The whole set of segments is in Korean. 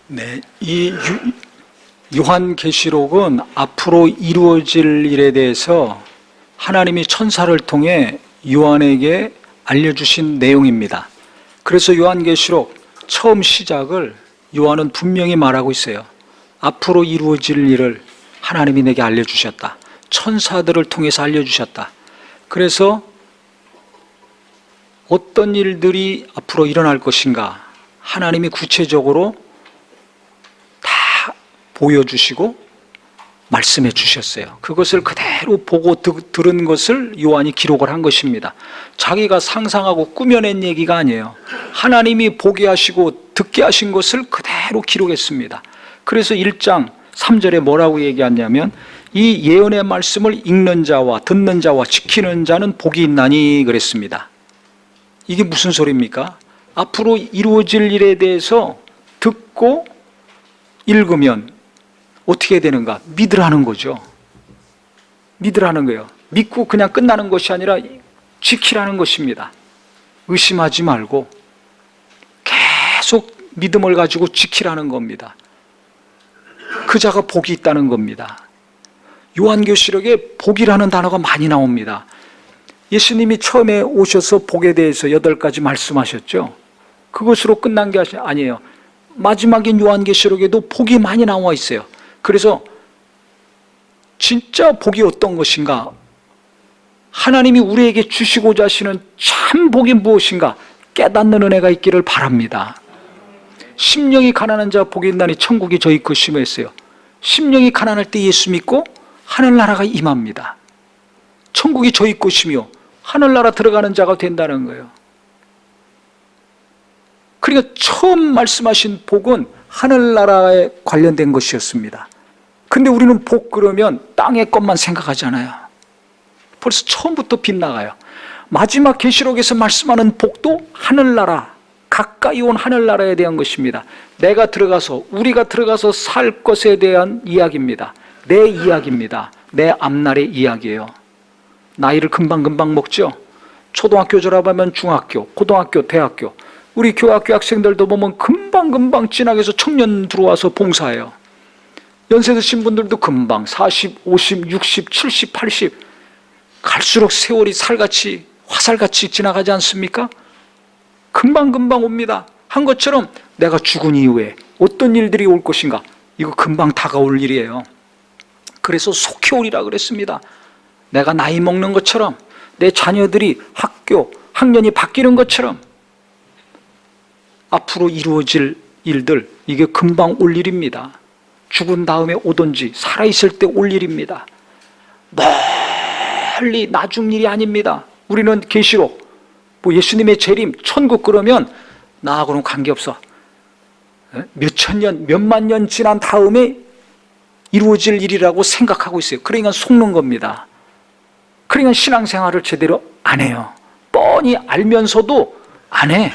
네, 이 요한계시록은 앞으로 이루어질 일에 대해서 하나님이 천사를 통해 요한에게 알려주신 내용입니다. 그래서 요한계시록 처음 시작을 요한은 분명히 말하고 있어요. 앞으로 이루어질 일을 하나님이 내게 알려주셨다. 천사들을 통해서 알려주셨다. 그래서 어떤 일들이 앞으로 일어날 것인가 하나님이 구체적으로 다 보여주시고 말씀해 주셨어요. 그것을 그대로 보고 들은 것을 요한이 기록을 한 것입니다. 자기가 상상하고 꾸며낸 얘기가 아니에요. 하나님이 보게 하시고 듣게 하신 것을 그대로 기록했습니다. 그래서 1장 3절에 뭐라고 얘기하냐면 이 예언의 말씀을 읽는 자와 듣는 자와 지키는 자는 복이 있나니 그랬습니다. 이게 무슨 소리입니까? 앞으로 이루어질 일에 대해서 듣고 읽으면 어떻게 되는가? 믿으라는 거죠. 믿으라는 거예요. 믿고 그냥 끝나는 것이 아니라 지키라는 것입니다. 의심하지 말고 계속 믿음을 가지고 지키라는 겁니다. 그 자가 복이 있다는 겁니다. 요한계시록에 복이라는 단어가 많이 나옵니다. 예수님이 처음에 오셔서 복에 대해서 8가지 말씀하셨죠. 그것으로 끝난 게 아니에요. 마지막인 요한계시록에도 복이 많이 나와 있어요. 그래서 진짜 복이 어떤 것인가, 하나님이 우리에게 주시고자 하시는 참 복이 무엇인가 깨닫는 은혜가 있기를 바랍니다. 심령이 가난한 자 복이 있나니 천국이 저희 것이며 했어요. 심령이 가난할 때 예수 믿고 하늘나라가 임합니다. 천국이 저희 것이며 하늘나라 들어가는 자가 된다는 거예요. 그러니까 처음 말씀하신 복은 하늘나라에 관련된 것이었습니다. 근데 우리는 복 그러면 땅의 것만 생각하잖아요. 벌써 처음부터 빗나가요. 마지막 계시록에서 말씀하는 복도 하늘나라, 가까이 온 하늘나라에 대한 것입니다. 내가 들어가서, 우리가 들어가서 살 것에 대한 이야기입니다. 내 이야기입니다. 내 앞날의 이야기예요. 나이를 금방금방 먹죠. 초등학교 졸업하면 중학교, 고등학교, 대학교, 우리 교학교 학생들도 보면 금방금방 지나가서 청년 들어와서 봉사해요. 연세 드신 분들도 금방 40, 50, 60, 70, 80 갈수록 세월이 살같이 화살같이 지나가지 않습니까? 금방금방 옵니다. 한 것처럼 내가 죽은 이후에 어떤 일들이 올 것인가, 이거 금방 다가올 일이에요. 그래서 속히 오리라 그랬습니다. 내가 나이 먹는 것처럼, 내 자녀들이 학년이 바뀌는 것처럼 앞으로 이루어질 일들, 이게 금방 올 일입니다. 죽은 다음에 오든지 살아있을 때 올 일입니다. 멀리 나중 일이 아닙니다. 우리는 계시록, 예수님의 재림, 천국 그러면 나하고는 관계없어. 몇천 년, 몇만 년 지난 다음에 이루어질 일이라고 생각하고 있어요. 그러니까 속는 겁니다. 그러니까 신앙생활을 제대로 안 해요. 뻔히 알면서도 안 해.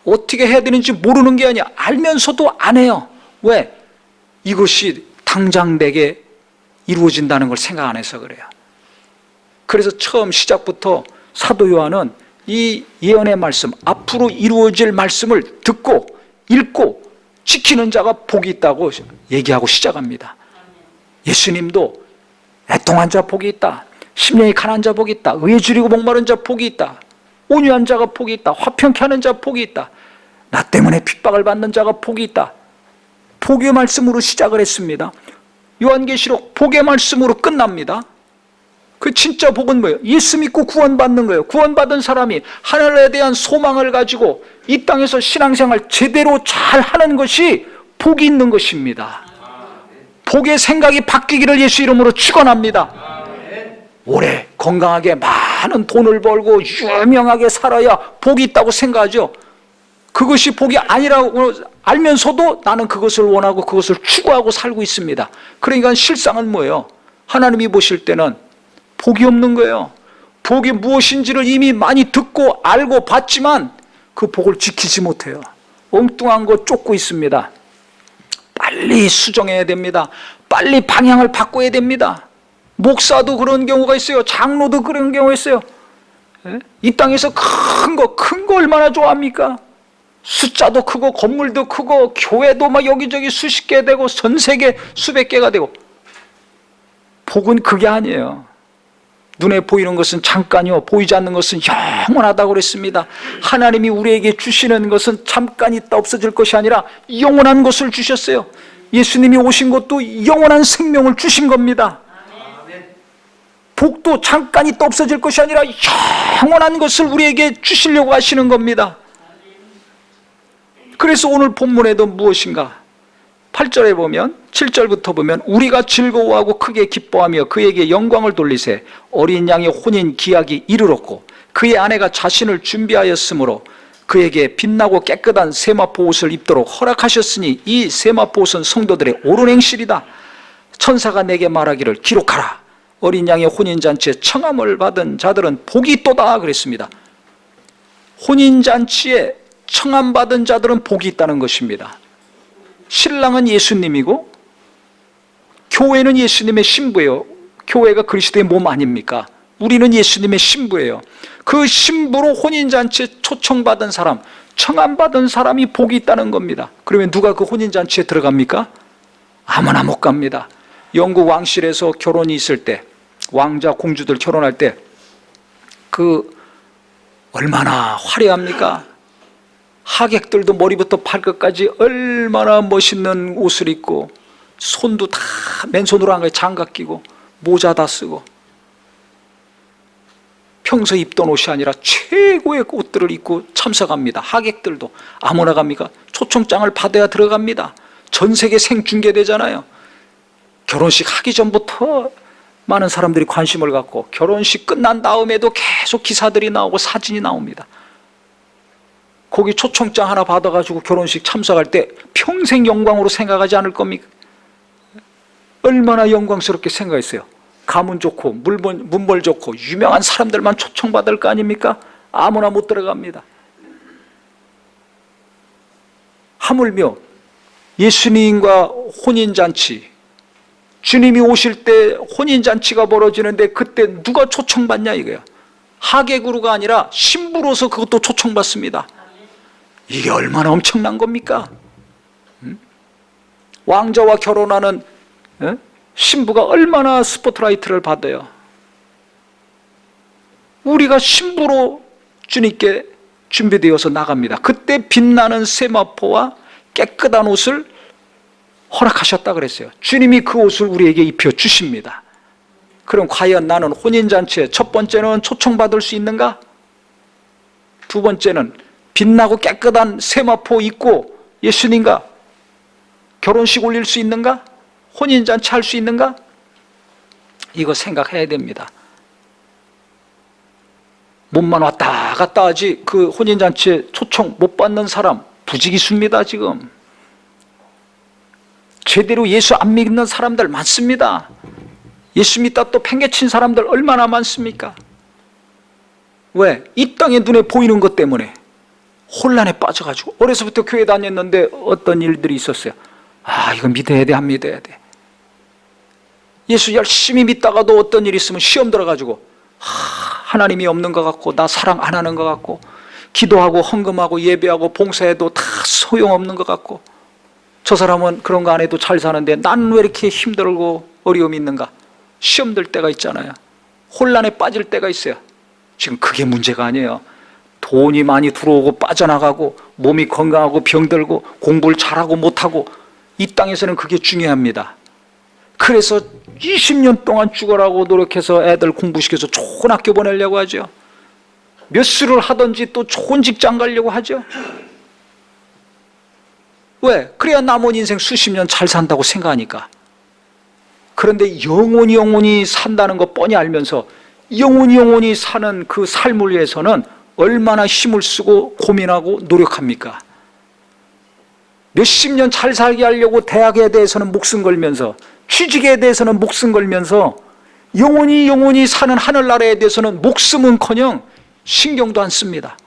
어떻게 해야 되는지 모르는 게 아니야. 알면서도 안 해요. 왜? 이것이 당장 내게 이루어진다는 걸 생각 안 해서 그래요. 그래서 처음 시작부터 사도 요한은 이 예언의 말씀, 앞으로 이루어질 말씀을 듣고 읽고 지키는 자가 복이 있다고 얘기하고 시작합니다. 예수님도 애통한 자 복이 있다, 심령이 가난한 자 복이 있다, 의에 줄이고 목마른 자 복이 있다, 온유한 자가 복이 있다, 화평케 하는 자 복이 있다, 나 때문에 핍박을 받는 자가 복이 있다. 복의 말씀으로 시작을 했습니다. 요한계시록 복의 말씀으로 끝납니다. 그 진짜 복은 뭐예요? 예수 믿고 구원받는 거예요. 구원받은 사람이 하늘에 대한 소망을 가지고 이 땅에서 신앙생활 제대로 잘 하는 것이 복이 있는 것입니다. 복의 생각이 바뀌기를 예수 이름으로 축원합니다. 오래 건강하게 많은 돈을 벌고 유명하게 살아야 복이 있다고 생각하죠. 그것이 복이 아니라고 알면서도 나는 그것을 원하고 그것을 추구하고 살고 있습니다. 그러니까 실상은 뭐예요? 하나님이 보실 때는 복이 없는 거예요. 복이 무엇인지를 이미 많이 듣고 알고 봤지만 그 복을 지키지 못해요. 엉뚱한 거 쫓고 있습니다. 빨리 수정해야 됩니다. 빨리 방향을 바꿔야 됩니다. 목사도 그런 경우가 있어요. 장로도 그런 경우가 있어요. 이 땅에서 큰 거 얼마나 좋아합니까? 숫자도 크고 건물도 크고 교회도 막 여기저기 수십 개 되고 전 세계 수백 개가 되고. 복은 그게 아니에요. 눈에 보이는 것은 잠깐이요 보이지 않는 것은 영원하다고 그랬습니다. 하나님이 우리에게 주시는 것은 잠깐 있다 없어질 것이 아니라 영원한 것을 주셨어요. 예수님이 오신 것도 영원한 생명을 주신 겁니다. 복도 잠깐 있다 없어질 것이 아니라 영원한 것을 우리에게 주시려고 하시는 겁니다. 그래서 오늘 본문에도 무엇인가 8절에 보면 7절부터 보면 우리가 즐거워하고 크게 기뻐하며 그에게 영광을 돌리세 어린 양의 혼인 기약이 이르렀고 그의 아내가 자신을 준비하였으므로 그에게 빛나고 깨끗한 세마포 옷을 입도록 허락하셨으니 이 세마포 옷은 성도들의 옳은 행실이다. 천사가 내게 말하기를 기록하라. 어린 양의 혼인잔치에 청함을 받은 자들은 복이 있도다 그랬습니다. 혼인잔치에 청함받은 자들은 복이 있다는 것입니다. 신랑은 예수님이고 교회는 예수님의 신부예요. 교회가 그리스도의 몸 아닙니까? 우리는 예수님의 신부예요. 그 신부로 혼인잔치에 초청받은 사람, 청함받은 사람이 복이 있다는 겁니다. 그러면 누가 그 혼인잔치에 들어갑니까? 아무나 못 갑니다. 영국 왕실에서 결혼이 있을 때 왕자 공주들 결혼할 때 그 얼마나 화려합니까? 하객들도 머리부터 발끝까지 얼마나 멋있는 옷을 입고 손도 다 맨손으로 한 거에 장갑 끼고 모자 다 쓰고 평소 입던 옷이 아니라 최고의 옷들을 입고 참석합니다. 하객들도 아무나 갑니까? 초청장을 받아야 들어갑니다. 전 세계 생중계되잖아요. 결혼식 하기 전부터 많은 사람들이 관심을 갖고 결혼식 끝난 다음에도 계속 기사들이 나오고 사진이 나옵니다. 거기 초청장 하나 받아가지고 결혼식 참석할 때 평생 영광으로 생각하지 않을 겁니까? 얼마나 영광스럽게 생각했어요. 가문 좋고 문벌 좋고 유명한 사람들만 초청받을 거 아닙니까? 아무나 못 들어갑니다. 하물며 예수님과 혼인잔치, 주님이 오실 때 혼인잔치가 벌어지는데 그때 누가 초청받냐 이거야. 하객으로가 아니라 신부로서 그것도 초청받습니다. 이게 얼마나 엄청난 겁니까? 왕자와 결혼하는 신부가 얼마나 스포트라이트를 받아요. 우리가 신부로 주님께 준비되어서 나갑니다. 그때 빛나는 세마포와 깨끗한 옷을 허락하셨다 그랬어요. 주님이 그 옷을 우리에게 입혀 주십니다. 그럼 과연 나는 혼인잔치에 첫 번째는 초청받을 수 있는가? 두 번째는 빛나고 깨끗한 세마포 입고 예수님과 결혼식 올릴 수 있는가? 혼인잔치 할 수 있는가? 이거 생각해야 됩니다. 몸만 왔다 갔다 하지 그 혼인잔치에 초청 못 받는 사람 부지기수입니다. 지금 제대로 예수 안 믿는 사람들 많습니다. 예수 믿다 또 팽개친 사람들 얼마나 많습니까? 왜? 이 땅에 눈에 보이는 것 때문에 혼란에 빠져가지고 어려서부터 교회 다녔는데 어떤 일들이 있었어요. 아, 이거 믿어야 돼, 안 믿어야 돼. 예수 열심히 믿다가도 어떤 일이 있으면 시험 들어가지고 하나님이 없는 것 같고 나 사랑 안 하는 것 같고 기도하고 헌금하고 예배하고 봉사해도 다 소용없는 것 같고 저 사람은 그런 거 안 해도 잘 사는데 나는 왜 이렇게 힘들고 어려움이 있는가? 시험 들 때가 있잖아요. 혼란에 빠질 때가 있어요. 지금 그게 문제가 아니에요. 돈이 많이 들어오고 빠져나가고 몸이 건강하고 병들고 공부를 잘하고 못하고 이 땅에서는 그게 중요합니다. 그래서 20년 동안 죽어라고 노력해서 애들 공부시켜서 좋은 학교 보내려고 하죠. 몇 수를 하든지 또 좋은 직장 가려고 하죠. 왜? 그래야 남은 인생 수십 년 잘 산다고 생각하니까. 그런데 영원히 산다는 거 뻔히 알면서 영원히 사는 그 삶을 위해서는 얼마나 힘을 쓰고 고민하고 노력합니까? 몇십 년 잘 살게 하려고 대학에 대해서는 목숨 걸면서 취직에 대해서는 목숨 걸면서 영원히 사는 하늘나라에 대해서는 목숨은커녕 신경도 안 씁니다.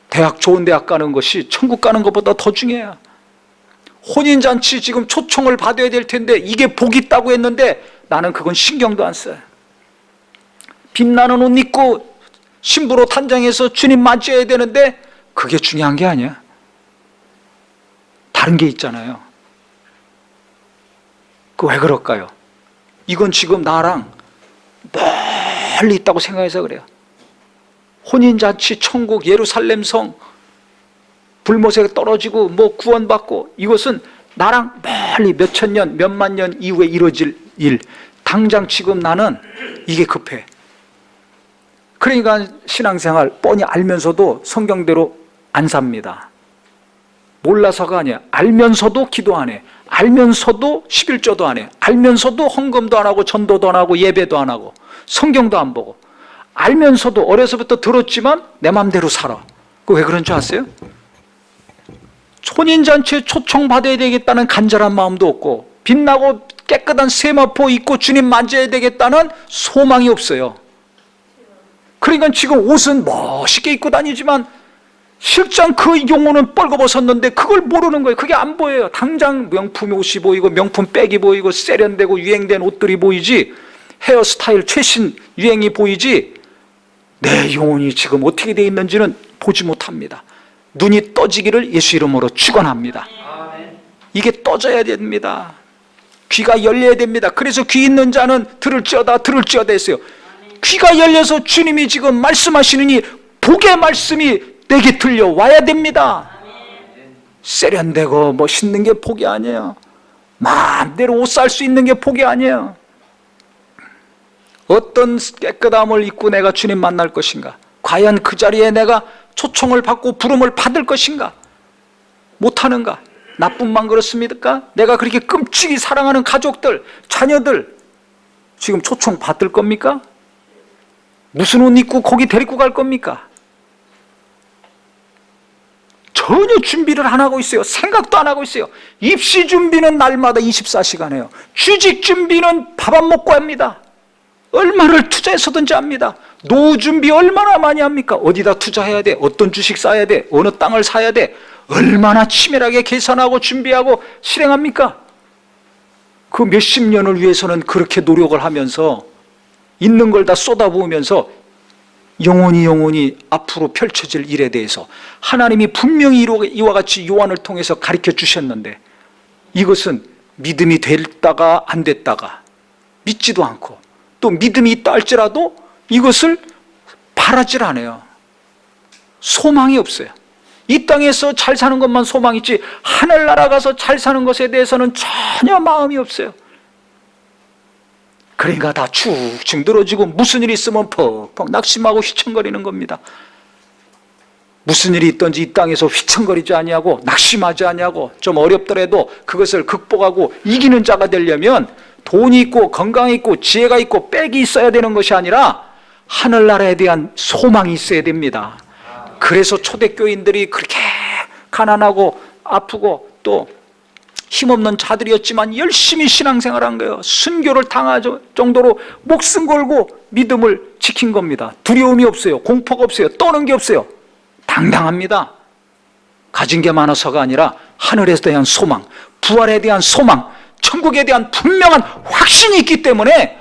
대학 좋은 대학 가는 것이 천국 가는 것보다 더 중요해요. 혼인잔치 지금 초청을 받아야 될 텐데 이게 복이 있다고 했는데 나는 그건 신경도 안 써요. 빛나는 옷 입고 신부로 단장해서 주님 맞이해야 되는데 그게 중요한 게 아니야. 다른 게 있잖아요. 그 왜 그럴까요? 이건 지금 나랑 멀리 있다고 생각해서 그래요. 혼인잔치, 천국, 예루살렘 성, 불못에 떨어지고 뭐 구원받고, 이것은 나랑 멀리 몇천 년, 몇만 년 이후에 이루어질 일. 당장 지금 나는 이게 급해. 그러니까 신앙생활 뻔히 알면서도 성경대로 안 삽니다. 몰라서가 아니야. 알면서도 기도 안 해. 알면서도 11조도 안 해. 알면서도 헌금도 안 하고 전도도 안 하고 예배도 안 하고 성경도 안 보고, 알면서도 어려서부터 들었지만 내 맘대로 살아. 그 왜 그런 줄 아세요? 혼인잔치에 초청받아야 되겠다는 간절한 마음도 없고, 빛나고 깨끗한 세마포 입고 주님 만져야 되겠다는 소망이 없어요. 그러니까 지금 옷은 멋있게 입고 다니지만 실장 그 용어는 뻘거벗었는데 그걸 모르는 거예요. 그게 안 보여요. 당장 명품 옷이 보이고 명품 백이 보이고 세련되고 유행된 옷들이 보이지, 헤어스타일 최신 유행이 보이지, 내 영혼이 지금 어떻게 되어 있는지는 보지 못합니다. 눈이 떠지기를 예수 이름으로 축원합니다. 이게 떠져야 됩니다. 귀가 열려야 됩니다. 그래서 귀 있는 자는 들을지어다 했어요. 귀가 열려서 주님이 지금 말씀하시느니 복의 말씀이 내게 들려와야 됩니다. 세련되고 멋있는 게 복이 아니에요. 마음대로 옷 살 수 있는 게 복이 아니에요. 어떤 깨끗함을 입고 내가 주님 만날 것인가? 과연 그 자리에 내가 초청을 받고 부름을 받을 것인가? 못하는가? 나뿐만 그렇습니까? 내가 그렇게 끔찍이 사랑하는 가족들, 자녀들 지금 초청 받을 겁니까? 무슨 옷 입고 거기 데리고 갈 겁니까? 전혀 준비를 안 하고 있어요. 생각도 안 하고 있어요. 입시 준비는 날마다 24시간 해요. 취직 준비는 밥 안 먹고 합니다. 얼마를 투자해서든지 합니다. 노후 준비 얼마나 많이 합니까? 어디다 투자해야 돼? 어떤 주식 사야 돼? 어느 땅을 사야 돼? 얼마나 치밀하게 계산하고 준비하고 실행합니까? 그 몇십 년을 위해서는 그렇게 노력을 하면서 있는 걸 다 쏟아부으면서 영원히 앞으로 펼쳐질 일에 대해서 하나님이 분명히 이와 같이 요한을 통해서 가르쳐 주셨는데, 이것은 믿음이 됐다가 안 됐다가 믿지도 않고, 또 믿음이 있다 할지라도 이것을 바라질 않아요. 소망이 없어요. 이 땅에서 잘 사는 것만 소망이 있지 하늘나라 가서 잘 사는 것에 대해서는 전혀 마음이 없어요. 그러니까 다 축축 늘어지고 무슨 일이 있으면 퍽퍽 낙심하고 휘청거리는 겁니다. 무슨 일이 있든지 이 땅에서 휘청거리지 아니하고 낙심하지 아니하고 좀 어렵더라도 그것을 극복하고 이기는 자가 되려면 돈이 있고 건강이 있고 지혜가 있고 빽이 있어야 되는 것이 아니라 하늘나라에 대한 소망이 있어야 됩니다. 그래서 초대교인들이 그렇게 가난하고 아프고 또 힘없는 자들이었지만 열심히 신앙생활한 거예요. 순교를 당할 정도로 목숨 걸고 믿음을 지킨 겁니다. 두려움이 없어요. 공포가 없어요. 떠는 게 없어요. 당당합니다. 가진 게 많아서가 아니라 하늘에 대한 소망, 부활에 대한 소망, 천국에 대한 분명한 확신이 있기 때문에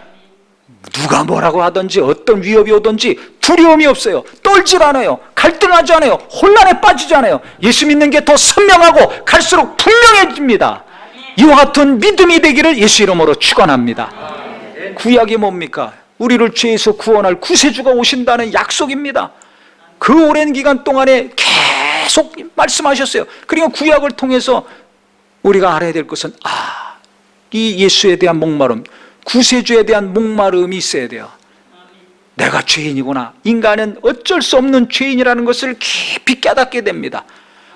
누가 뭐라고 하든지 어떤 위협이 오든지 두려움이 없어요. 떨질 않아요. 갈등하지 않아요. 혼란에 빠지지 않아요. 예수 믿는 게 더 선명하고 갈수록 분명해집니다. 이와 같은 믿음이 되기를 예수 이름으로 축원합니다. 구약이 뭡니까? 우리를 죄에서 구원할 구세주가 오신다는 약속입니다. 그 오랜 기간 동안에 계속 말씀하셨어요. 그러니까 구약을 통해서 우리가 알아야 될 것은 이 예수에 대한 목마름, 구세주에 대한 목마름이 있어야 돼요. 내가 죄인이구나. 인간은 어쩔 수 없는 죄인이라는 것을 깊이 깨닫게 됩니다.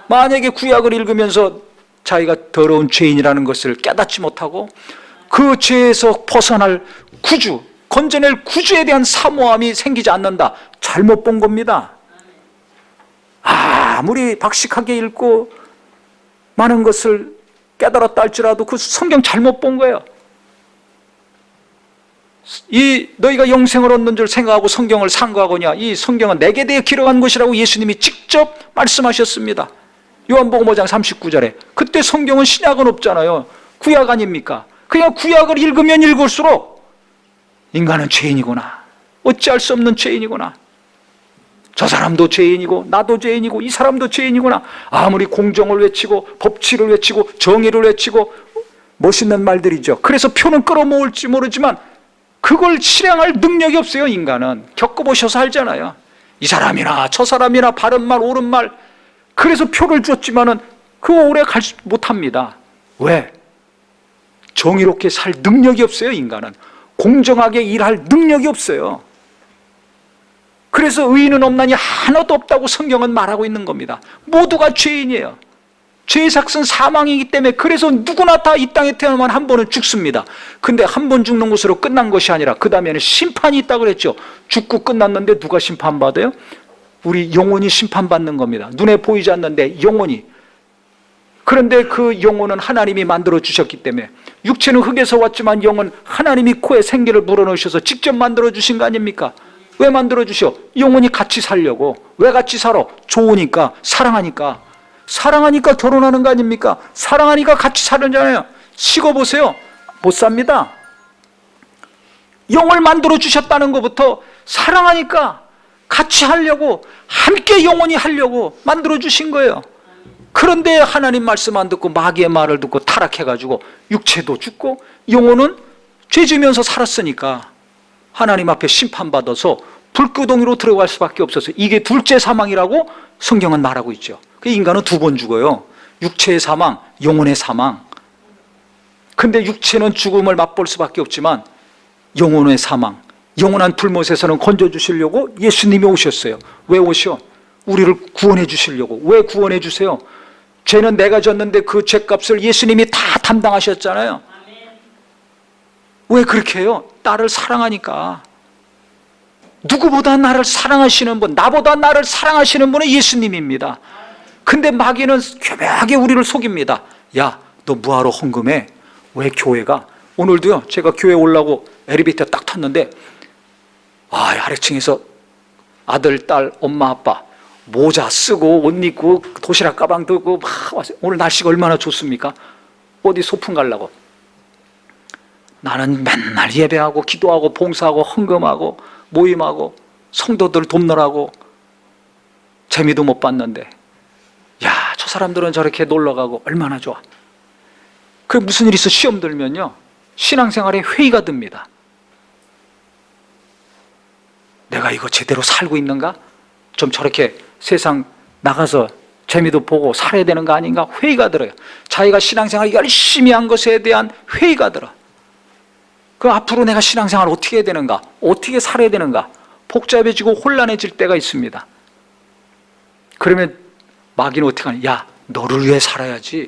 만약에 구약을 읽으면서 자기가 더러운 죄인이라는 것을 깨닫지 못하고 그 죄에서 벗어날 구주, 건져낼 구주에 대한 사모함이 생기지 않는다. 잘못 본 겁니다. 아무리 박식하게 읽고 많은 것을 깨달았다 할지라도 그 성경 잘못 본 거예요. 너희가 영생을 얻는 줄 생각하고 성경을 상고하거냐. 이 성경은 내게 대해 기록한 것이라고 예수님이 직접 말씀하셨습니다. 요한복음 5장 39절에. 그때 성경은 신약은 없잖아요. 구약 아닙니까? 그냥 구약을 읽으면 읽을수록 인간은 죄인이구나. 어찌할 수 없는 죄인이구나. 저 사람도 죄인이고 나도 죄인이고 이 사람도 죄인이구나. 아무리 공정을 외치고 법치를 외치고 정의를 외치고 멋있는 말들이죠. 그래서 표는 끌어모을지 모르지만 그걸 실행할 능력이 없어요. 인간은 겪어보셔서 알잖아요. 이 사람이나 저 사람이나 바른 말 옳은 말, 그래서 표를 줬지만은 그거 오래 갈 못합니다. 왜? 정의롭게 살 능력이 없어요. 인간은 공정하게 일할 능력이 없어요. 그래서 의인은 없나니 하나도 없다고 성경은 말하고 있는 겁니다. 모두가 죄인이에요. 죄의 삭은 사망이기 때문에 그래서 누구나 다 이 땅에 태어나면 한 번은 죽습니다. 근데 한 번 죽는 것으로 끝난 것이 아니라 그 다음에는 심판이 있다고 그랬죠. 죽고 끝났는데 누가 심판받아요? 우리 영혼이 심판받는 겁니다. 눈에 보이지 않는데 영혼이. 그런데 그 영혼은 하나님이 만들어 주셨기 때문에, 육체는 흙에서 왔지만 영은 하나님이 코에 생기를 불어넣으셔서 직접 만들어 주신 거 아닙니까? 왜 만들어 주셔? 영혼이 같이 살려고. 왜 같이 살아? 좋으니까, 사랑하니까. 사랑하니까 결혼하는 거 아닙니까? 사랑하니까 같이 살잖아요. 식어보세요. 못 삽니다. 영을 만들어 주셨다는 것부터 사랑하니까 같이 하려고, 함께 영원히 하려고 만들어 주신 거예요. 그런데 하나님 말씀 안 듣고 마귀의 말을 듣고 타락해가지고 육체도 죽고 영혼은 죄 지면서 살았으니까 하나님 앞에 심판받아서 불구덩이로 들어갈 수밖에 없었어요. 이게 둘째 사망이라고 성경은 말하고 있죠. 그 인간은 두 번 죽어요. 육체의 사망, 영혼의 사망. 근데 육체는 죽음을 맛볼 수밖에 없지만 영혼의 사망, 영원한 불못에서는 건져주시려고 예수님이 오셨어요. 왜 오셔? 우리를 구원해 주시려고. 왜 구원해 주세요? 죄는 내가 졌는데 그 죄값을 예수님이 다 담당하셨잖아요. 왜 그렇게 해요? 나를 사랑하니까. 누구보다 나를 사랑하시는 분, 나보다 나를 사랑하시는 분은 예수님입니다. 근데 마귀는 교묘하게 우리를 속입니다. 야, 너 뭐하러 헌금해? 왜 교회가? 오늘도요, 제가 교회 오려고 엘리베이터 딱 탔는데 아래층에서 아들, 딸, 엄마, 아빠 모자 쓰고 옷 입고 도시락 가방 들고 막 왔어요. 오늘 날씨가 얼마나 좋습니까? 어디 소풍 가려고. 나는 맨날 예배하고 기도하고 봉사하고 헌금하고 모임하고 성도들 돕느라고 재미도 못 봤는데, 야, 저 사람들은 저렇게 놀러가고 얼마나 좋아. 그 무슨 일 있어? 시험 들면요, 신앙생활에 회의가 듭니다. 내가 이거 제대로 살고 있는가? 좀 저렇게 세상 나가서 재미도 보고 살아야 되는 거 아닌가? 회의가 들어요. 자기가 신앙생활 열심히 한 것에 대한 회의가 들어. 그 앞으로 내가 신앙생활 어떻게 해야 되는가? 어떻게 살아야 되는가? 복잡해지고 혼란해질 때가 있습니다. 그러면 마귀는 어떻게 하냐? 야, 너를 위해 살아야지.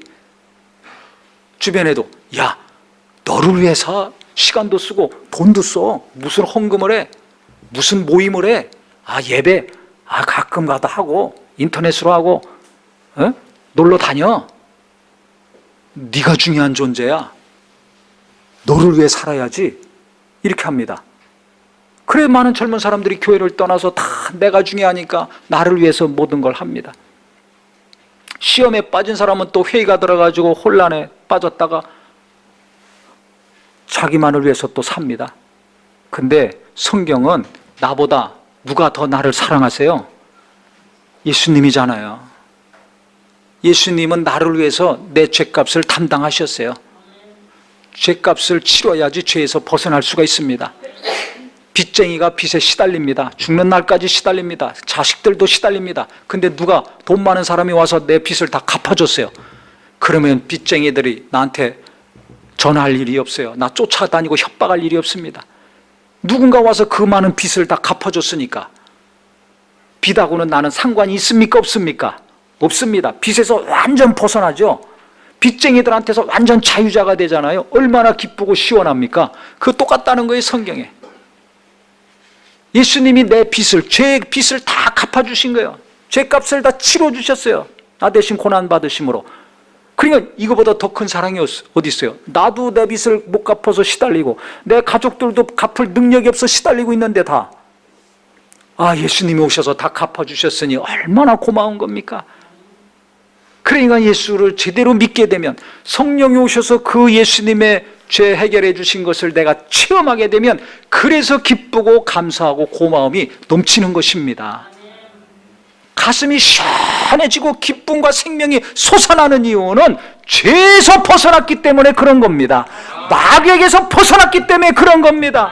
주변에도 야, 너를 위해서 시간도 쓰고 돈도 써. 무슨 헌금을 해? 무슨 모임을 해? 예배 가끔 가다 하고 인터넷으로 하고 놀러 다녀. 네가 중요한 존재야. 너를 위해 살아야지. 이렇게 합니다. 그래 많은 젊은 사람들이 교회를 떠나서 다 내가 중요하니까 나를 위해서 모든 걸 합니다. 시험에 빠진 사람은 또 회의가 들어가지고 혼란에 빠졌다가 자기만을 위해서 또 삽니다. 근데 성경은 나보다 누가 더 나를 사랑하세요? 예수님이잖아요. 예수님은 나를 위해서 내 죄값을 담당하셨어요. 죄값을 치러야지 죄에서 벗어날 수가 있습니다. 빚쟁이가 빚에 시달립니다. 죽는 날까지 시달립니다. 자식들도 시달립니다. 근데 누가 돈 많은 사람이 와서 내 빚을 다 갚아줬어요. 그러면 빚쟁이들이 나한테 전화할 일이 없어요. 나 쫓아다니고 협박할 일이 없습니다. 누군가 와서 그 많은 빚을 다 갚아줬으니까. 빚하고는 나는 상관이 있습니까? 없습니까? 없습니다. 빚에서 완전 벗어나죠. 빚쟁이들한테서 완전 자유자가 되잖아요. 얼마나 기쁘고 시원합니까? 그거 똑같다는 거예요, 성경에. 예수님이 내 빚을, 죄의 빚을 다 갚아주신 거예요. 죄값을 다 치러주셨어요. 나 대신 고난받으심으로. 그러니까 이거보다 더 큰 사랑이 어디 있어요? 나도 내 빚을 못 갚아서 시달리고 내 가족들도 갚을 능력이 없어 시달리고 있는데 다. 예수님이 오셔서 다 갚아주셨으니 얼마나 고마운 겁니까? 그러니까 예수를 제대로 믿게 되면, 성령이 오셔서 그 예수님의 죄 해결해 주신 것을 내가 체험하게 되면, 그래서 기쁘고 감사하고 고마움이 넘치는 것입니다. 가슴이 시원해지고 기쁨과 생명이 솟아나는 이유는 죄에서 벗어났기 때문에 그런 겁니다. 마귀에게서 벗어났기 때문에 그런 겁니다.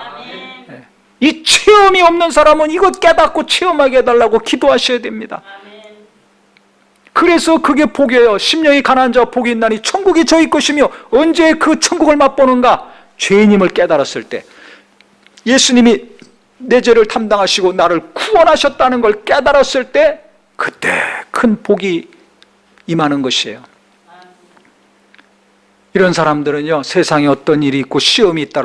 이 체험이 없는 사람은 이것 깨닫고 체험하게 해달라고 기도하셔야 됩니다. 그래서 그게 복이에요. 심령이 가난한 자와 복이 있나니 천국이 저희 것이며 언제 그 천국을 맛보는가? 죄인임을 깨달았을 때, 예수님이 내 죄를 담당하시고 나를 구원하셨다는 걸 깨달았을 때, 그때 큰 복이 임하는 것이에요. 이런 사람들은요, 세상에 어떤 일이 있고 시험이 있다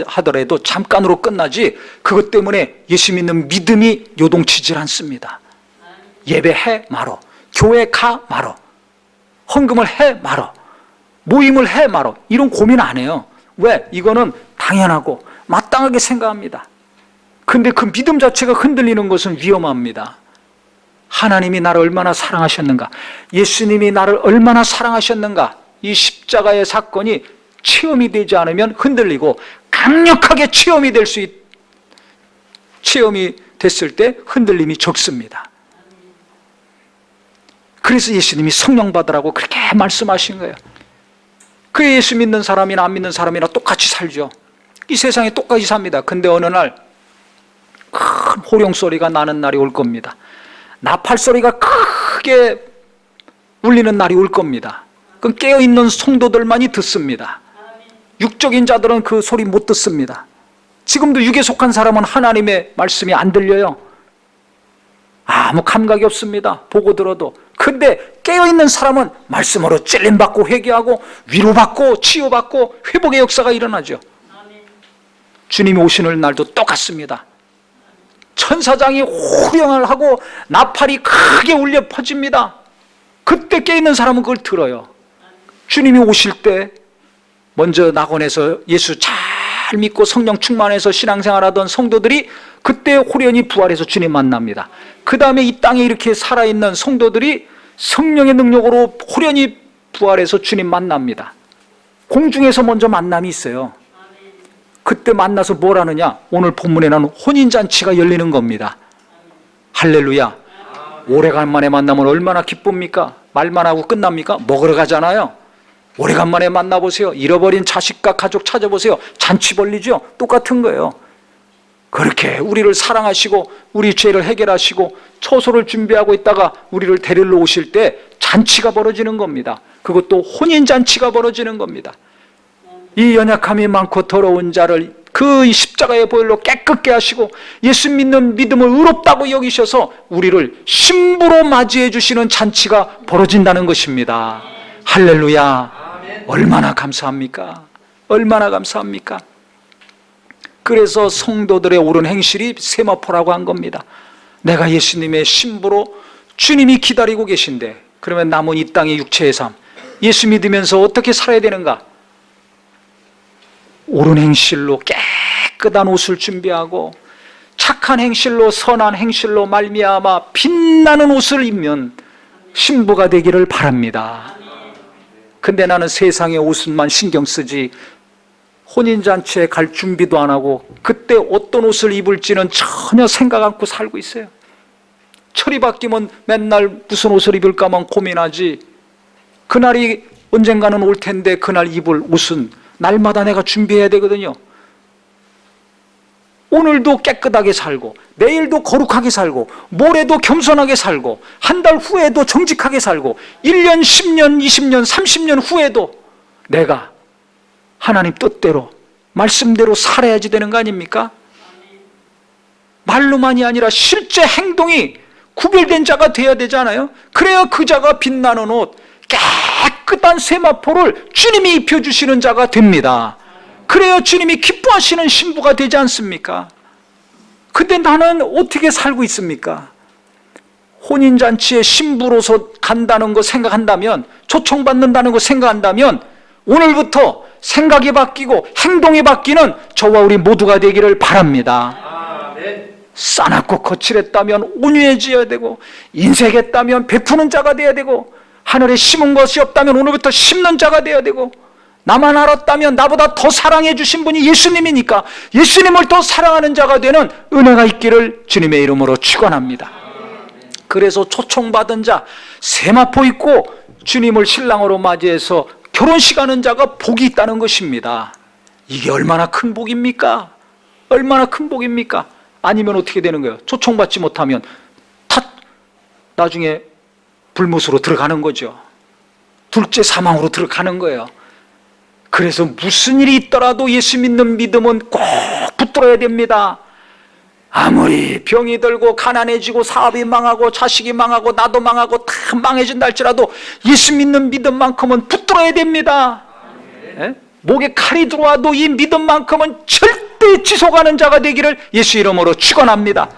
하더라도 잠깐으로 끝나지, 그것 때문에 예수 믿는 믿음이 요동치질 않습니다. 예배해 말어, 교회 가 말어, 헌금을 해 말어, 모임을 해 말어, 이런 고민 안 해요. 왜? 이거는 당연하고 마땅하게 생각합니다. 근데 그 믿음 자체가 흔들리는 것은 위험합니다. 하나님이 나를 얼마나 사랑하셨는가, 예수님이 나를 얼마나 사랑하셨는가, 이 십자가의 사건이 체험이 되지 않으면 흔들리고, 강력하게 체험이 됐을 때 흔들림이 적습니다. 그래서 예수님이 성령 받으라고 그렇게 말씀하신 거예요. 그 예수 믿는 사람이나 안 믿는 사람이나 똑같이 살죠. 이 세상에 똑같이 삽니다. 근데 어느 날 큰 호령 소리가 나는 날이 올 겁니다. 나팔 소리가 크게 울리는 날이 올 겁니다. 그 깨어있는 성도들만이 듣습니다. 육적인 자들은 그 소리 못 듣습니다. 지금도 육에 속한 사람은 하나님의 말씀이 안 들려요. 아무 감각이 없습니다. 보고 들어도. 근데 깨어있는 사람은 말씀으로 찔림받고 회개하고 위로받고 치유받고 회복의 역사가 일어나죠. 주님이 오시는 날도 똑같습니다. 천사장이 호령을 하고 나팔이 크게 울려 퍼집니다. 그때 깨어있는 사람은 그걸 들어요. 주님이 오실 때 먼저 낙원에서 예수 잘 믿고 성령 충만해서 신앙생활하던 성도들이 그때 호련히 부활해서 주님 만납니다. 그 다음에 이 땅에 이렇게 살아있는 성도들이 성령의 능력으로 호련히 부활해서 주님 만납니다. 공중에서 먼저 만남이 있어요. 그때 만나서 뭘 하느냐? 오늘 본문에는 혼인잔치가 열리는 겁니다. 할렐루야. 오래간만에 만나면 얼마나 기쁩니까? 말만 하고 끝납니까? 먹으러 가잖아요. 오래간만에 만나보세요. 잃어버린 자식과 가족 찾아보세요. 잔치 벌리죠? 똑같은 거예요. 그렇게 우리를 사랑하시고 우리 죄를 해결하시고 처소를 준비하고 있다가 우리를 데리러 오실 때 잔치가 벌어지는 겁니다. 그것도 혼인잔치가 벌어지는 겁니다. 이 연약함이 많고 더러운 자를 그 십자가의 보혈로 깨끗게 하시고 예수 믿는 믿음을 의롭다고 여기셔서 우리를 신부로 맞이해 주시는 잔치가 벌어진다는 것입니다. 할렐루야. 얼마나 감사합니까? 얼마나 감사합니까? 그래서 성도들의 옳은 행실이 세마포라고 한 겁니다. 내가 예수님의 신부로 주님이 기다리고 계신데, 그러면 남은 이 땅의 육체의 삶, 예수 믿으면서 어떻게 살아야 되는가? 옳은 행실로 깨끗한 옷을 준비하고 착한 행실로, 선한 행실로 말미암아 빛나는 옷을 입면 신부가 되기를 바랍니다. 근데 나는 세상의 옷만 신경 쓰지 혼인잔치에 갈 준비도 안 하고 그때 어떤 옷을 입을지는 전혀 생각 않고 살고 있어요. 철이 바뀌면 맨날 무슨 옷을 입을까만 고민하지, 그날이 언젠가는 올 텐데 그날 입을 옷은 날마다 내가 준비해야 되거든요. 오늘도 깨끗하게 살고 내일도 거룩하게 살고 모레도 겸손하게 살고 한 달 후에도 정직하게 살고 1년, 10년, 20년, 30년 후에도 내가 하나님 뜻대로 말씀대로 살아야지 되는 거 아닙니까? 말로만이 아니라 실제 행동이 구별된 자가 되어야 되잖아요. 그래야 그 자가 빛나는 옷, 깨끗한 세마포를 주님이 입혀주시는 자가 됩니다. 그래야 주님이 기뻐하시는 신부가 되지 않습니까? 근데 나는 어떻게 살고 있습니까? 혼인잔치에 신부로서 간다는 거 생각한다면, 초청받는다는 거 생각한다면 오늘부터 생각이 바뀌고 행동이 바뀌는 저와 우리 모두가 되기를 바랍니다. 싸납고 거칠했다면 온유해져야 되고, 인색했다면 베푸는 자가 되어야 되고, 하늘에 심은 것이 없다면 오늘부터 심는 자가 되어야 되고, 나만 알았다면 나보다 더 사랑해 주신 분이 예수님이니까 예수님을 더 사랑하는 자가 되는 은혜가 있기를 주님의 이름으로 축원합니다. 그래서 초청받은 자, 세마포 입고 주님을 신랑으로 맞이해서 결혼식하는 자가 복이 있다는 것입니다. 이게 얼마나 큰 복입니까? 얼마나 큰 복입니까? 아니면 어떻게 되는 거예요? 초청받지 못하면 나중에 불못으로 들어가는 거죠. 둘째 사망으로 들어가는 거예요. 그래서 무슨 일이 있더라도 예수 믿는 믿음은 꼭 붙들어야 됩니다. 아무리 병이 들고 가난해지고 사업이 망하고 자식이 망하고 나도 망하고 다 망해진다 할지라도 예수 믿는 믿음만큼은 붙들어야 됩니다. 예? 목에 칼이 들어와도 이 믿음만큼은 절대 지속하는 자가 되기를 예수 이름으로 축원합니다.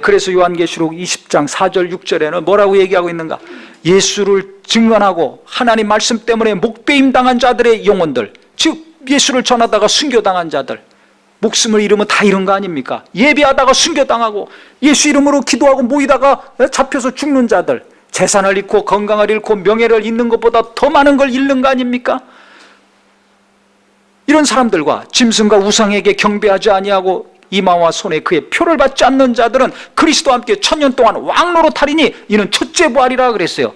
그래서 요한계시록 20장 4절 6절에는 뭐라고 얘기하고 있는가? 예수를 증언하고 하나님 말씀 때문에 목배임 당한 자들의 영혼들, 즉 예수를 전하다가 순교당한 자들, 목숨을 잃으면 다 잃은 거 아닙니까? 예배하다가 순교당하고 예수 이름으로 기도하고 모이다가 잡혀서 죽는 자들, 재산을 잃고 건강을 잃고 명예를 잃는 것보다 더 많은 걸 잃는 거 아닙니까? 이런 사람들과 짐승과 우상에게 경배하지 아니하고 이마와 손에 그의 표를 받지 않는 자들은 그리스도와 함께 천년 동안 왕노릇하리니 이는 첫째 부활이라 그랬어요.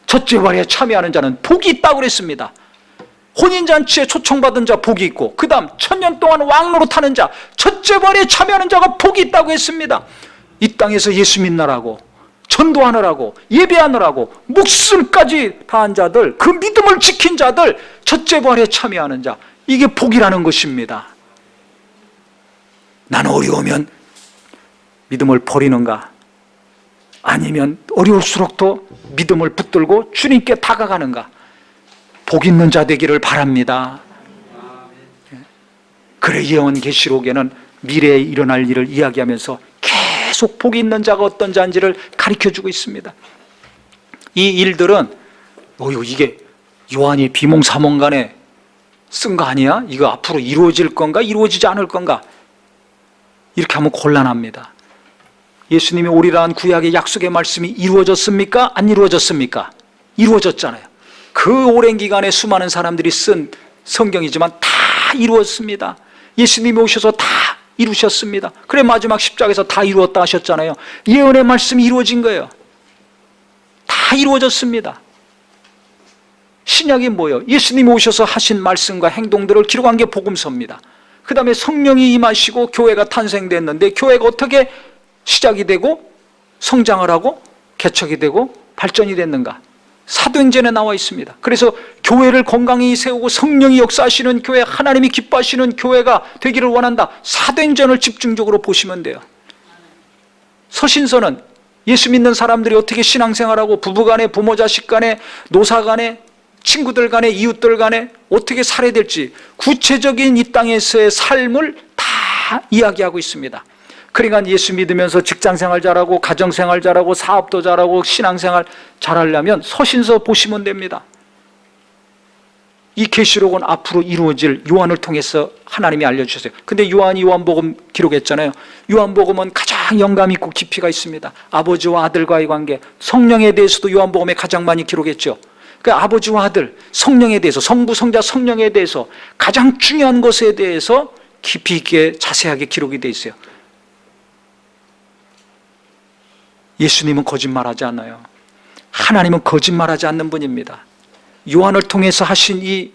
첫째 부활에 참여하는 자는 복이 있다고 그랬습니다. 혼인잔치에 초청받은 자 복이 있고, 그 다음 천년 동안 왕노릇하는 자, 첫째 부활에 참여하는 자가 복이 있다고 했습니다. 이 땅에서 예수 믿느라고, 전도하느라고, 예배하느라고 목숨까지 다한 자들, 그 믿음을 지킨 자들, 첫째 부활에 참여하는 자, 이게 복이라는 것입니다. 나는 어려우면 믿음을 버리는가? 아니면 어려울수록 더 믿음을 붙들고 주님께 다가가는가? 복 있는 자 되기를 바랍니다. 그래 예언계시록에는 미래에 일어날 일을 이야기하면서 계속 복이 있는 자가 어떤 자인지를 가르쳐주고 있습니다. 이 일들은 이게 요한이 비몽사몽간에 쓴 거 아니야? 이거 앞으로 이루어질 건가 이루어지지 않을 건가? 이렇게 하면 곤란합니다. 예수님이 오리라는 구약의 약속의 말씀이 이루어졌습니까? 안 이루어졌습니까? 이루어졌잖아요. 그 오랜 기간에 수많은 사람들이 쓴 성경이지만 다 이루었습니다. 예수님이 오셔서 다 이루셨습니다. 그래 마지막 십자가에서 다 이루었다 하셨잖아요. 예언의 말씀이 이루어진 거예요. 다 이루어졌습니다. 신약이 뭐예요? 예수님이 오셔서 하신 말씀과 행동들을 기록한 게 복음서입니다. 그 다음에 성령이 임하시고 교회가 탄생됐는데 교회가 어떻게 시작이 되고 성장을 하고 개척이 되고 발전이 됐는가? 사도행전에 나와 있습니다. 그래서 교회를 건강히 세우고 성령이 역사하시는 교회, 하나님이 기뻐하시는 교회가 되기를 원한다. 사도행전을 집중적으로 보시면 돼요. 서신서는 예수 믿는 사람들이 어떻게 신앙생활하고 부부간에, 부모 자식 간에, 노사간에, 친구들 간에, 이웃들 간에 어떻게 살아야 될지 구체적인 이 땅에서의 삶을 다 이야기하고 있습니다. 그러니까 예수 믿으면서 직장생활 잘하고 가정생활 잘하고 사업도 잘하고 신앙생활 잘하려면 서신서 보시면 됩니다. 이 계시록은 앞으로 이루어질 요한을 통해서 하나님이 알려주셨어요. 근데 요한이 요한복음 기록했잖아요. 요한복음은 가장 영감 있고 깊이가 있습니다. 아버지와 아들과의 관계, 성령에 대해서도 요한복음에 가장 많이 기록했죠. 그러니까 아버지와 아들, 성령에 대해서, 성부, 성자, 성령에 대해서 가장 중요한 것에 대해서 깊이 있게 자세하게 기록이 되어 있어요. 예수님은 거짓말하지 않아요. 하나님은 거짓말하지 않는 분입니다. 요한을 통해서 하신 이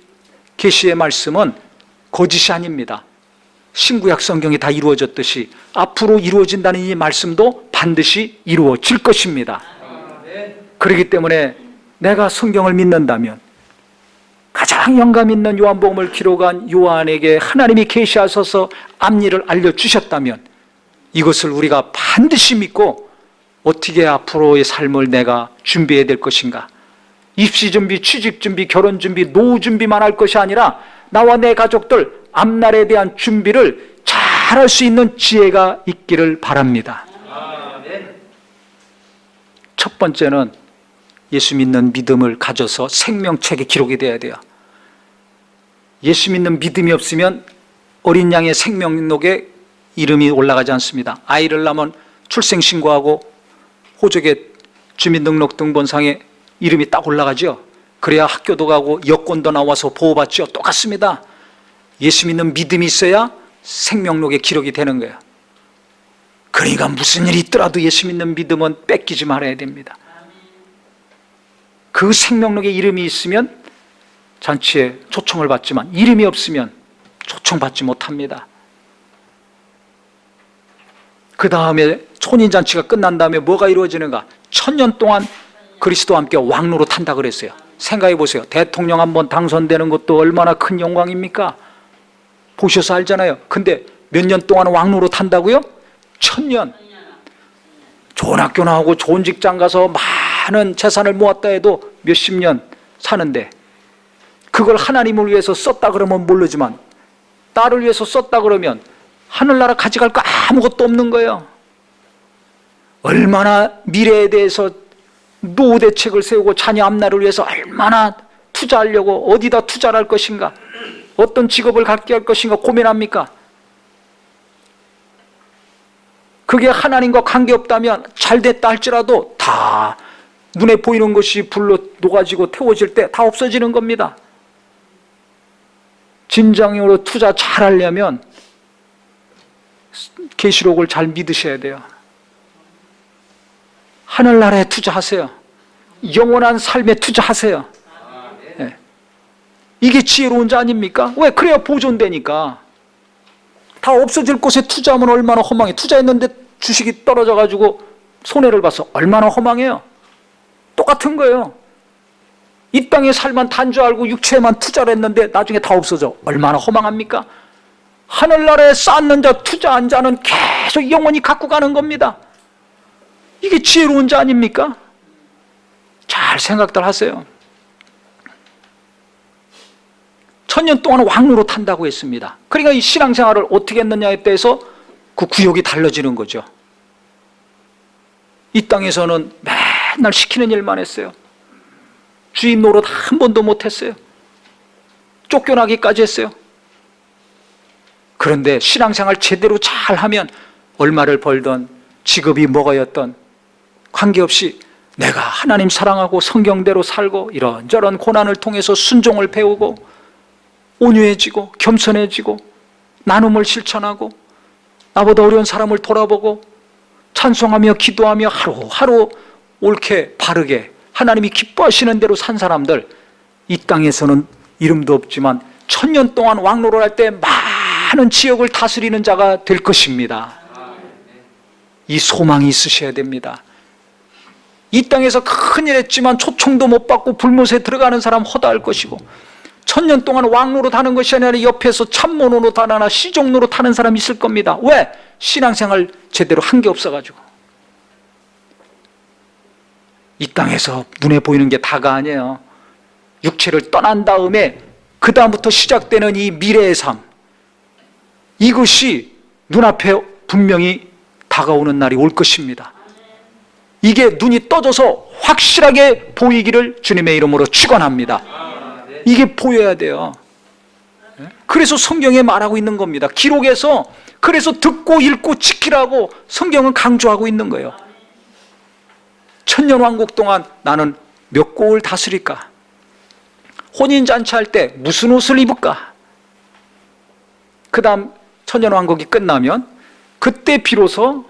계시의 말씀은 거짓이 아닙니다. 신구약 성경이 다 이루어졌듯이 앞으로 이루어진다는 이 말씀도 반드시 이루어질 것입니다. 그렇기 때문에 내가 성경을 믿는다면 가장 영감 있는 요한복음을 기록한 요한에게 하나님이 계시하셔서 앞일을 알려주셨다면 이것을 우리가 반드시 믿고 어떻게 앞으로의 삶을 내가 준비해야 될 것인가? 입시 준비, 취직 준비, 결혼 준비, 노후 준비만 할 것이 아니라 나와 내 가족들 앞날에 대한 준비를 잘 할 수 있는 지혜가 있기를 바랍니다. 첫 번째는 예수 믿는 믿음을 가져서 생명책에 기록이 돼야 돼요. 예수 믿는 믿음이 없으면 어린 양의 생명록에 이름이 올라가지 않습니다. 아이를 낳으면 출생신고하고 호적의 주민등록 등본상에 이름이 딱 올라가죠. 그래야 학교도 가고 여권도 나와서 보호받죠. 똑같습니다. 예수 믿는 믿음이 있어야 생명록에 기록이 되는 거예요. 그러니까 무슨 일이 있더라도 예수 믿는 믿음은 뺏기지 말아야 됩니다. 그 생명력에 이름이 있으면 잔치에 초청을 받지만 이름이 없으면 초청받지 못합니다. 그 다음에 혼인잔치가 끝난 다음에 뭐가 이루어지는가? 1000년 동안 그리스도와 함께 왕로로 탄다 그랬어요. 생각해 보세요. 대통령 한번 당선되는 것도 얼마나 큰 영광입니까? 보셔서 알잖아요. 근데 몇 년 동안 왕로로 탄다고요? 1000년. 좋은 학교 나오고 좋은 직장 가서 많은 재산을 모았다 해도 몇십 년 사는데, 그걸 하나님을 위해서 썼다 그러면 모르지만 나를 위해서 썼다 그러면 하늘나라 가져갈 거 아무것도 없는 거예요. 얼마나 미래에 대해서 노후 대책을 세우고 자녀 앞날을 위해서 얼마나 투자하려고, 어디다 투자를 할 것인가, 어떤 직업을 갖게 할 것인가 고민합니까? 그게 하나님과 관계없다면 잘됐다 할지라도 다 눈에 보이는 것이 불로 녹아지고 태워질 때 다 없어지는 겁니다. 진정으로 투자 잘하려면 계시록을 잘 믿으셔야 돼요. 하늘나라에 투자하세요. 영원한 삶에 투자하세요. 네. 이게 지혜로운 자 아닙니까? 왜? 그래야 보존되니까. 다 없어질 곳에 투자하면 얼마나 허망해. 투자했는데 주식이 떨어져가지고 손해를 봐서 얼마나 허망해요. 똑같은 거예요. 이 땅의 삶만 단주 알고 육체에만 투자를 했는데 나중에 다 없어져. 얼마나 허망합니까? 하늘나라에 쌓는 자, 투자한 자는 계속 영원히 갖고 가는 겁니다. 이게 지혜로운 자 아닙니까? 잘 생각들 하세요. 1000년 동안 왕로로 탄다고 했습니다. 그러니까 이 신앙생활을 어떻게 했느냐에 대해서 그 구역이 달라지는 거죠. 이 땅에서는 맨날 시키는 일만 했어요. 주인 노릇 한 번도 못했어요. 쫓겨나기까지 했어요. 그런데 신앙생활 제대로 잘하면 얼마를 벌던 직업이 뭐가였던 관계없이 내가 하나님 사랑하고 성경대로 살고 이런저런 고난을 통해서 순종을 배우고 온유해지고 겸손해지고 나눔을 실천하고 나보다 어려운 사람을 돌아보고 찬송하며 기도하며 하루하루 옳게 바르게 하나님이 기뻐하시는 대로 산 사람들, 이 땅에서는 이름도 없지만 1000년 동안 왕노를 할 때 많은 지역을 다스리는 자가 될 것입니다. 이 소망이 있으셔야 됩니다. 이 땅에서 큰일 했지만 초청도 못 받고 불못에 들어가는 사람 허다할 것이고, 1000년 동안 왕노릇 하는 것이 아니라 옆에서 참모노릇 하나 시종노릇 하는 사람이 있을 겁니다. 왜? 신앙생활 제대로 한 게 없어가지고. 이 땅에서 눈에 보이는 게 다가 아니에요. 육체를 떠난 다음에 그 다음부터 시작되는 이 미래의 삶, 이것이 눈앞에 분명히 다가오는 날이 올 것입니다. 이게 눈이 떠져서 확실하게 보이기를 주님의 이름으로 축원합니다. 이게 보여야 돼요. 그래서 성경에 말하고 있는 겁니다. 기록에서, 그래서 듣고 읽고 지키라고 성경은 강조하고 있는 거예요. 1000년 왕국 동안 나는 몇 국을 다스릴까? 혼인잔치 할 때 무슨 옷을 입을까? 그 다음 1000년 왕국이 끝나면 그때 비로소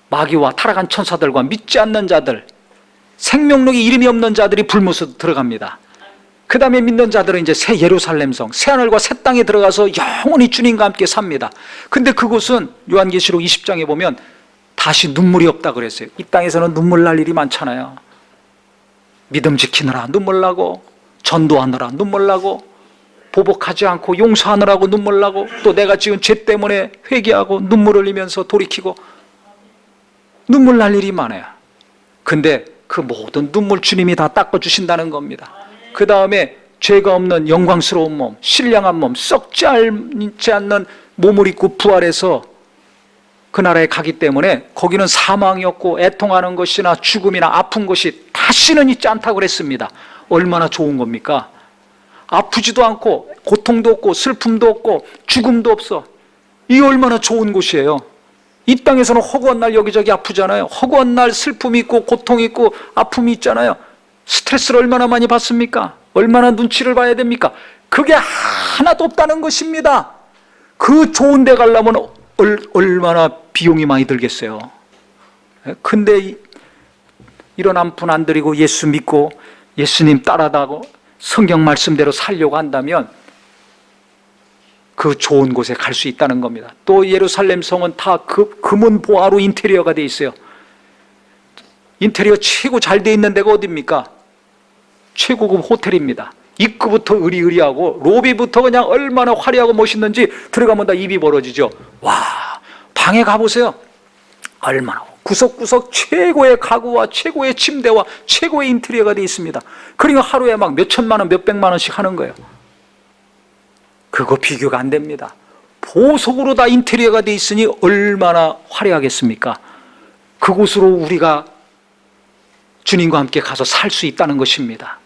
마귀와 타락한 천사들과 믿지 않는 자들, 생명력에 이름이 없는 자들이 불못으로 들어갑니다. 그 다음에 믿는 자들은 이제 새 예루살렘성, 새 하늘과 새 땅에 들어가서 영원히 주님과 함께 삽니다. 근데 그곳은 요한계시록 20장에 보면 다시 눈물이 없다 그랬어요. 이 땅에서는 눈물 날 일이 많잖아요. 믿음 지키느라 눈물 나고, 전도하느라 눈물 나고, 보복하지 않고 용서하느라고 눈물 나고, 또 내가 지은 죄 때문에 회개하고 눈물 흘리면서 돌이키고 눈물 날 일이 많아요. 근데 그 모든 눈물 주님이 다 닦아주신다는 겁니다. 그 다음에 죄가 없는 영광스러운 몸, 신령한 몸, 썩지 않는 몸을 입고 부활해서 그 나라에 가기 때문에 거기는 사망이 없고 애통하는 것이나 죽음이나 아픈 것이 다시는 있지 않다고 그랬습니다. 얼마나 좋은 겁니까? 아프지도 않고 고통도 없고 슬픔도 없고 죽음도 없어. 이게 얼마나 좋은 곳이에요. 이 땅에서는 허구한 날 여기저기 아프잖아요. 허구한 날 슬픔이 있고 고통이 있고 아픔이 있잖아요. 스트레스를 얼마나 많이 받습니까? 얼마나 눈치를 봐야 됩니까? 그게 하나도 없다는 것입니다. 그 좋은 데 가려면 얼마나 비용이 많이 들겠어요. 근데 이런 한 푼 안 들이고 예수 믿고 예수님 따라다고 성경 말씀대로 살려고 한다면 그 좋은 곳에 갈 수 있다는 겁니다. 또 예루살렘 성은 다 금은 보화로 인테리어가 돼 있어요. 인테리어 최고 잘 돼 있는 데가 어디입니까? 최고급 호텔입니다. 입구부터 으리으리하고 로비부터 그냥 얼마나 화려하고 멋있는지 들어가면 다 입이 벌어지죠. 와, 방에 가보세요. 얼마나 구석구석 최고의 가구와 최고의 침대와 최고의 인테리어가 돼 있습니다. 그러니까 하루에 막 몇 천만 원, 몇 백만 원씩 하는 거예요. 그거 비교가 안 됩니다. 보석으로 다 인테리어가 돼 있으니 얼마나 화려하겠습니까? 그곳으로 우리가 주님과 함께 가서 살 수 있다는 것입니다.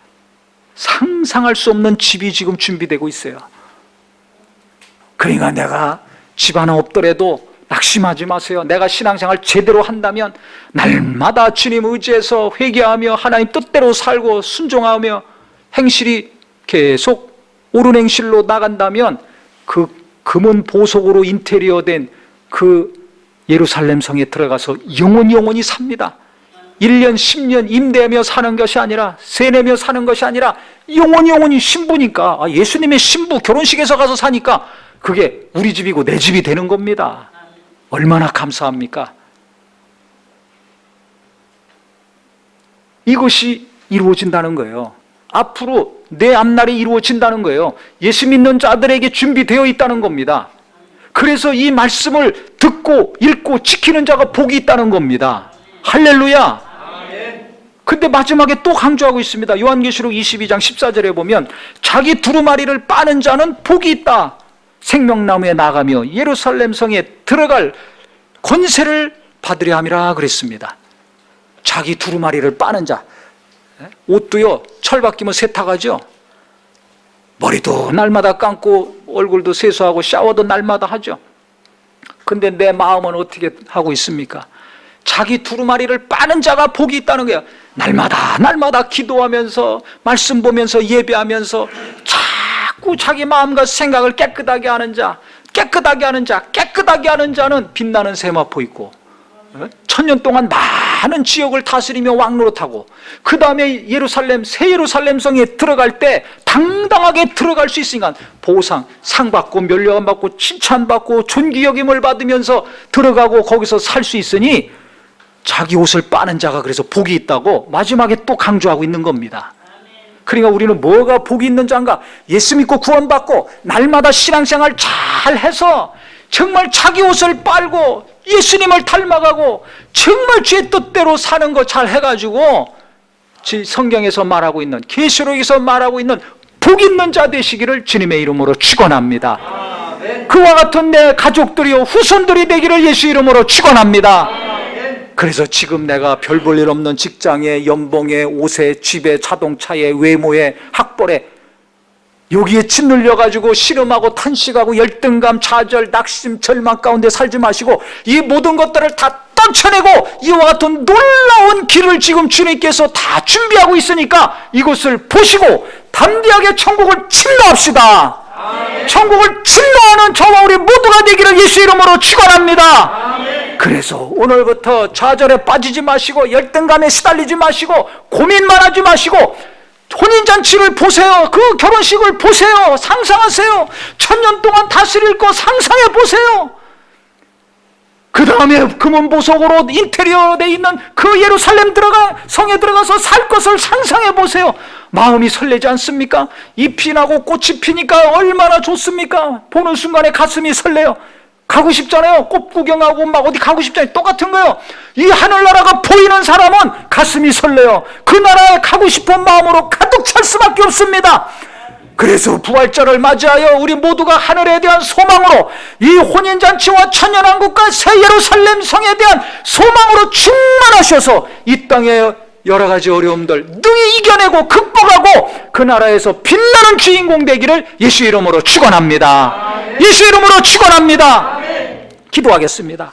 상상할 수 없는 집이 지금 준비되고 있어요. 그러니까 내가 집 하나 없더라도 낙심하지 마세요. 내가 신앙생활 제대로 한다면 날마다 주님 의지해서 회개하며 하나님 뜻대로 살고 순종하며 행실이 계속 옳은 행실로 나간다면 그 금은 보석으로 인테리어된 그 예루살렘 성에 들어가서 영원히 삽니다. 1년 10년 임대하며 사는 것이 아니라 세내며 사는 것이 아니라 영원히 신부니까, 예수님의 신부 결혼식에서 가서 사니까 그게 우리 집이고 내 집이 되는 겁니다. 얼마나 감사합니까? 이것이 이루어진다는 거예요. 앞으로 내 앞날이 이루어진다는 거예요. 예수 믿는 자들에게 준비되어 있다는 겁니다. 그래서 이 말씀을 듣고 읽고 지키는 자가 복이 있다는 겁니다. 할렐루야. 근데 마지막에 또 강조하고 있습니다. 요한계시록 22장 14절에 보면 자기 두루마리를 빠는 자는 복이 있다. 생명나무에 나가며 예루살렘 성에 들어갈 권세를 받으려 함이라 그랬습니다. 자기 두루마리를 빠는 자. 옷도요, 철 바뀌면 세탁하죠. 머리도 날마다 감고 얼굴도 세수하고 샤워도 날마다 하죠. 근데 내 마음은 어떻게 하고 있습니까? 자기 두루마리를 빠는 자가 복이 있다는 거예요. 날마다 기도하면서 말씀 보면서 예배하면서 자꾸 자기 마음과 생각을 깨끗하게 하는 자, 깨끗하게 하는 자는 빛나는 세마포 있고, 천년 동안 많은 지역을 다스리며 왕노릇하고, 그 다음에 새 예루살렘 성에 들어갈 때 당당하게 들어갈 수 있으니까 보상, 상 받고 면류관 받고 칭찬받고 존귀 여김을 받으면서 들어가고 거기서 살 수 있으니 자기 옷을 빠는 자가 그래서 복이 있다고 마지막에 또 강조하고 있는 겁니다. 그러니까 우리는 뭐가 복이 있는 자인가? 예수 믿고 구원받고 날마다 신앙생활 잘 해서 정말 자기 옷을 빨고 예수님을 닮아가고 정말 주의 뜻대로 사는 거 잘 해가지고 성경에서 말하고 있는, 계시록에서 말하고 있는 복 있는 자 되시기를 주님의 이름으로 축원합니다. 그와 같은 내 가족들이요 후손들이 되기를 예수 이름으로 축원합니다. 그래서 지금 내가 별 볼 일 없는 직장에, 연봉에, 옷에, 집에, 자동차에, 외모에, 학벌에 여기에 짓눌려가지고 씨름하고 탄식하고 열등감, 좌절, 낙심, 절망 가운데 살지 마시고 이 모든 것들을 다 떨쳐내고 이와 같은 놀라운 길을 지금 주님께서 다 준비하고 있으니까 이것을 보시고 담대하게 천국을 침노합시다. 천국을 침노하는 저와 우리 모두가 되기를 예수 이름으로 축원합니다. 그래서 오늘부터 좌절에 빠지지 마시고 열등감에 시달리지 마시고 고민만 하지 마시고 혼인잔치를 보세요. 그 결혼식을 보세요. 상상하세요. 1000년 동안 다스릴 거 상상해 보세요. 그 다음에 금은보석으로 인테리어 돼 있는 그 예루살렘 성에 들어가서 살 것을 상상해 보세요. 마음이 설레지 않습니까? 잎이 나고 꽃이 피니까 얼마나 좋습니까? 보는 순간에 가슴이 설레요. 가고 싶잖아요. 꽃 구경하고 막 어디 가고 싶잖아요. 똑같은 거예요. 이 하늘나라가 보이는 사람은 가슴이 설레요. 그 나라에 가고 싶은 마음으로 가득 찰 수밖에 없습니다. 그래서 부활절을 맞이하여 우리 모두가 하늘에 대한 소망으로 이 혼인잔치와 천년왕국과 새 예루살렘 성에 대한 소망으로 충만하셔서 이 땅의 여러 가지 어려움들 능히 이겨내고 극복하고 그 나라에서 빛나는 주인공 되기를 예수 이름으로 축원합니다. 예수 이름으로 축원합니다. 기도하겠습니다.